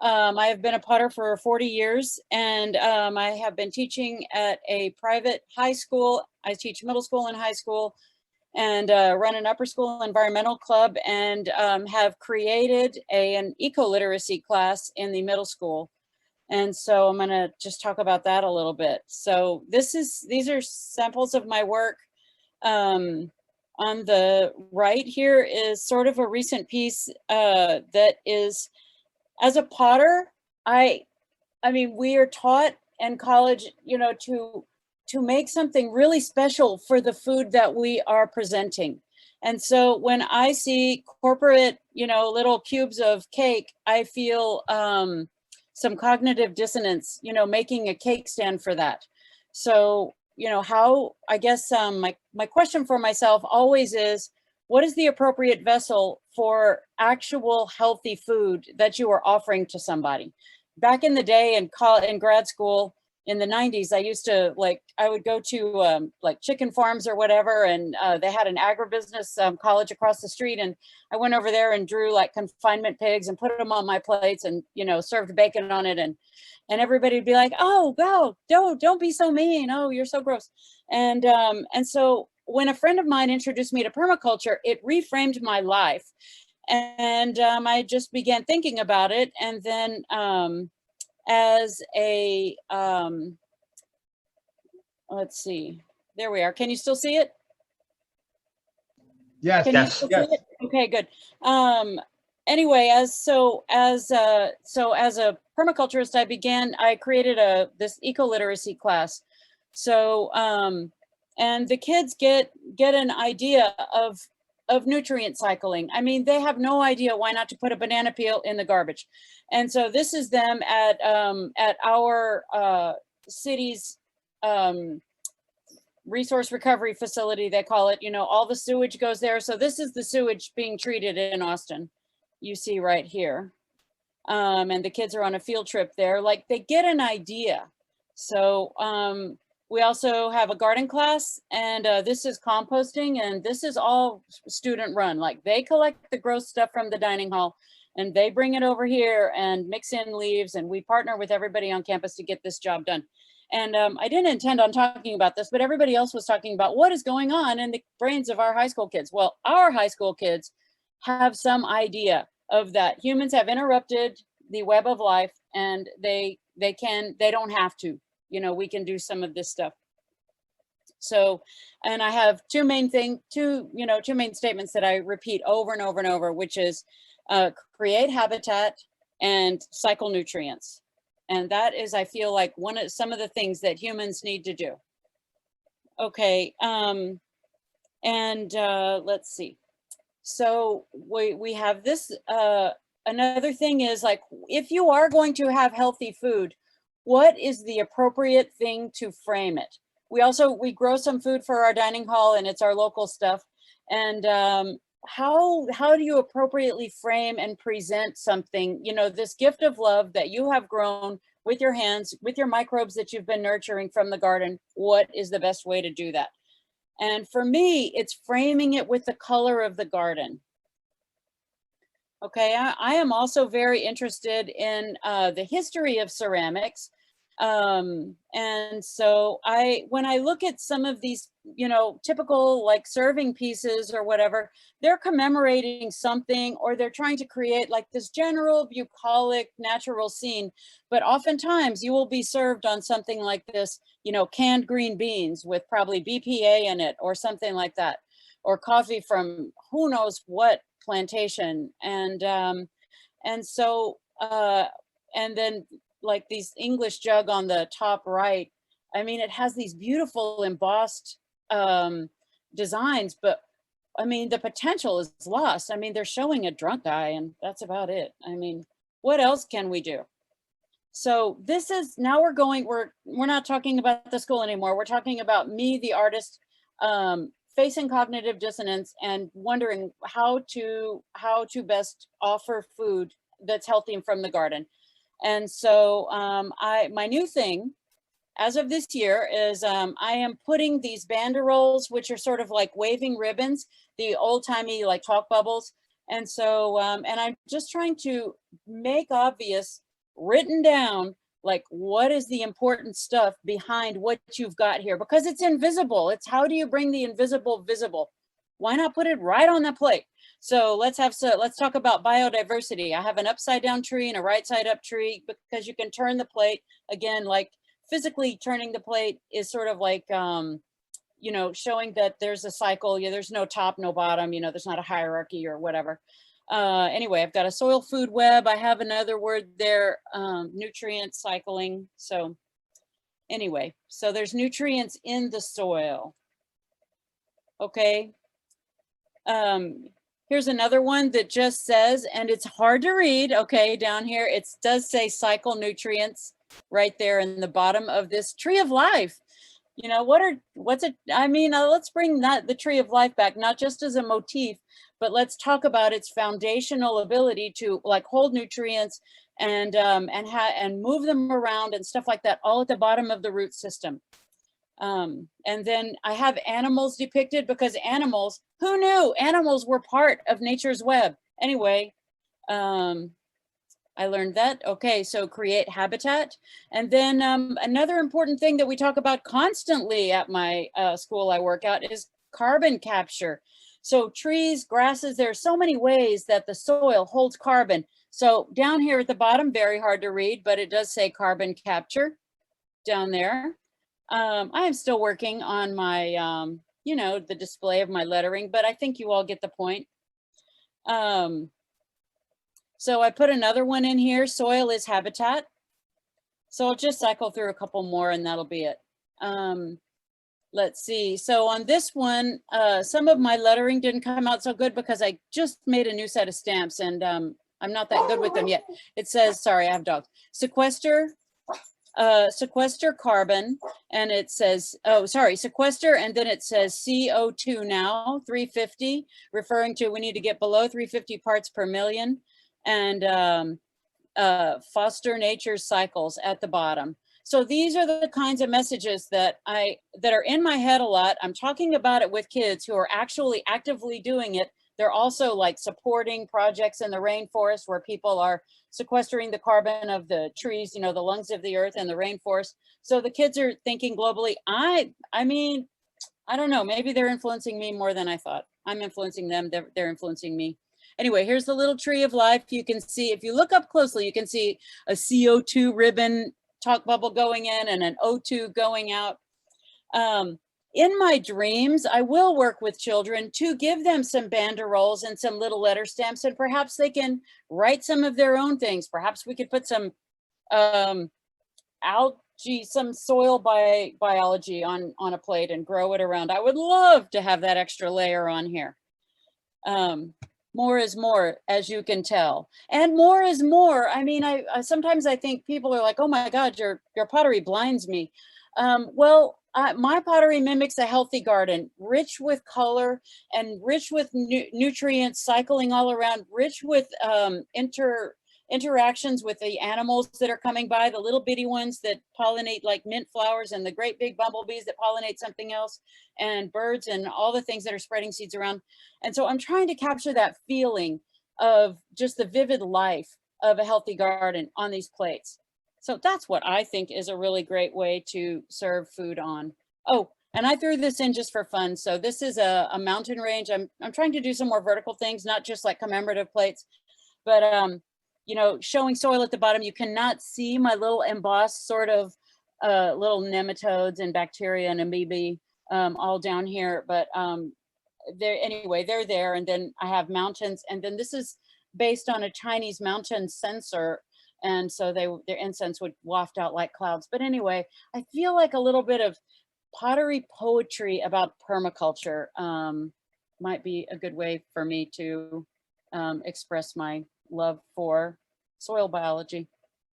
I have been a potter for 40 years, and I have been teaching at a private high school. I teach middle school and high school, and run an upper school environmental club, and have created an eco-literacy class in the middle school. And so I'm gonna just talk about that a little bit. So these are samples of my work. On the right here is sort of a recent piece that is, as a potter, I mean, we are taught in college, you know, to make something really special for the food that we are presenting. And so when I see corporate, you know, little cubes of cake, I feel some cognitive dissonance, you know, making a cake stand for that. So, you know, how, I guess my question for myself always is, what is the appropriate vessel for actual healthy food that you are offering to somebody? Back in the day in grad school in the 90s, I used to I would go to like chicken farms or whatever, and they had an agribusiness college across the street, and I went over there and drew like confinement pigs and put them on my plates, and, you know, served bacon on it, and everybody would be like, "Oh, go, don't be so mean. Oh, you're so gross." And so when a friend of mine introduced me to permaculture, it reframed my life. And I just began thinking about it. And then as a, let's see, there we are. Can you still see it? Yes, Can you still see it? Okay, good. Anyway, as a permaculturist, I created this eco-literacy class. So, and the kids get an idea of nutrient cycling. I mean, they have no idea why not to put a banana peel in the garbage. And so this is them at our city's resource recovery facility, they call it. You know, all the sewage goes there. So this is the sewage being treated in Austin, you see right here. And the kids are on a field trip there. Like, they get an idea. So we also have a garden class, and this is composting, and this is all student run. Like, they collect the gross stuff from the dining hall and they bring it over here and mix in leaves, and we partner with everybody on campus to get this job done. And I didn't intend on talking about this, but everybody else was talking about what is going on in the brains of our high school kids. Well, our high school kids have some idea of that. Humans have interrupted the web of life, and they don't have to. You know, we can do some of this stuff. So, and I have two main statements that I repeat over and over and over, which is create habitat and cycle nutrients. And that is, I feel like, some of the things that humans need to do. Okay, let's see. So we have this, another thing is, like, if you are going to have healthy food, what is the appropriate thing to frame it? We grow some food for our dining hall, and it's our local stuff. And how do you appropriately frame and present something, you know, this gift of love that you have grown with your hands, with your microbes that you've been nurturing from the garden? What is the best way to do that? And for me, it's framing it with the color of the garden. Okay, I am also very interested in the history of ceramics. And so when I look at some of these, you know, typical like serving pieces or whatever, they're commemorating something, or they're trying to create like this general bucolic natural scene. But oftentimes you will be served on something like this, you know, canned green beans with probably BPA in it or something like that, or coffee from who knows what plantation. And so and then like these English jug on the top right, I mean, it has these beautiful embossed designs, but I mean, the potential is lost. I mean, they're showing a drunk guy, and that's about it. I mean, what else can we do? So this is, now we're not talking about the school anymore. We're talking about me, the artist, facing cognitive dissonance and wondering how to best offer food that's healthy and from the garden. And so my new thing as of this year is I am putting these banderoles, which are sort of like waving ribbons, the old timey like talk bubbles. And so, and I'm just trying to make obvious written down, like, what is the important stuff behind what you've got here? Because it's invisible. It's how do you bring the invisible visible? Why not put it right on the plate? So let's talk about biodiversity. I have an upside down tree and a right side up tree because you can turn the plate. Again, like physically turning the plate is sort of like, you know, showing that there's a cycle. Yeah, there's no top, no bottom, you know, there's not a hierarchy or whatever. Anyway, I've got a soil food web. I have another word there, nutrient cycling. So anyway, so there's nutrients in the soil. Okay. Here's another one that just says, and it's hard to read. Okay, down here, it does say cycle nutrients right there in the bottom of this tree of life. You know, what's it? I mean, let's bring the tree of life back, not just as a motif, but let's talk about its foundational ability to like hold nutrients and move them around and stuff like that, all at the bottom of the root system. And then I have animals depicted because animals, who knew animals were part of nature's web? Anyway, I learned that. Okay, so create habitat. And then another important thing that we talk about constantly at my school I work at is carbon capture. So trees, grasses, there are so many ways that the soil holds carbon. So down here at the bottom, very hard to read, but it does say carbon capture down there. I am still working on my, you know, the display of my lettering, but I think you all get the point. So I put another one in here, soil is habitat. So I'll just cycle through a couple more and that'll be it. Let's see, so on this one, some of my lettering didn't come out so good because I just made a new set of stamps and I'm not that good with them yet. It says, sorry, I have dogs. Sequester carbon, and it says, oh, sorry, sequester, and then it says CO2 now, 350, referring to we need to get below 350 parts per million, and foster nature's cycles at the bottom. So these are the kinds of messages that are in my head a lot. I'm talking about it with kids who are actually actively doing it. They're also like supporting projects in the rainforest where people are sequestering the carbon of the trees, you know, the lungs of the earth and the rainforest. So the kids are thinking globally. I mean, I don't know, maybe they're influencing me more than I thought. I'm influencing them, they're influencing me. Anyway, here's the little tree of life. You can see, if you look up closely, you can see a CO2 ribbon talk bubble going in and an O2 going out. In my dreams, I will work with children to give them some banderoles and some little letter stamps, and perhaps they can write some of their own things. Perhaps we could put some algae, some soil biology on a plate and grow it around. I would love to have that extra layer on here. More is more, as you can tell, and more is more. I mean, I sometimes I think people are like, "Oh my God, your pottery blinds me." Well, my pottery mimics a healthy garden, rich with color and rich with nutrients cycling all around, rich with interactions with the animals that are coming by, the little bitty ones that pollinate like mint flowers and the great big bumblebees that pollinate something else, and birds and all the things that are spreading seeds around. And so I'm trying to capture that feeling of just the vivid life of a healthy garden on these plates. So that's what I think is a really great way to serve food on. Oh, and I threw this in just for fun. So this is a mountain range. I'm trying to do some more vertical things, not just like commemorative plates, but you know, showing soil at the bottom. You cannot see my little embossed sort of little nematodes and bacteria and amoebae all down here, but anyway, they're there. And then I have mountains, and then this is based on a Chinese mountain censer. And so their incense would waft out like clouds. But anyway, I feel like a little bit of pottery poetry about permaculture might be a good way for me to express my love for soil biology.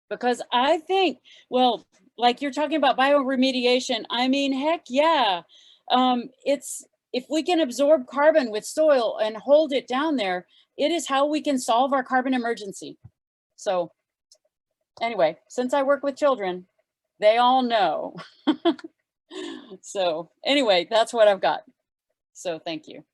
Because I think, well, like you're talking about bioremediation, I mean, heck yeah. If we can absorb carbon with soil and hold it down there, it is how we can solve our carbon emergency. So anyway, since I work with children, they all know. So anyway, that's what I've got. So thank you.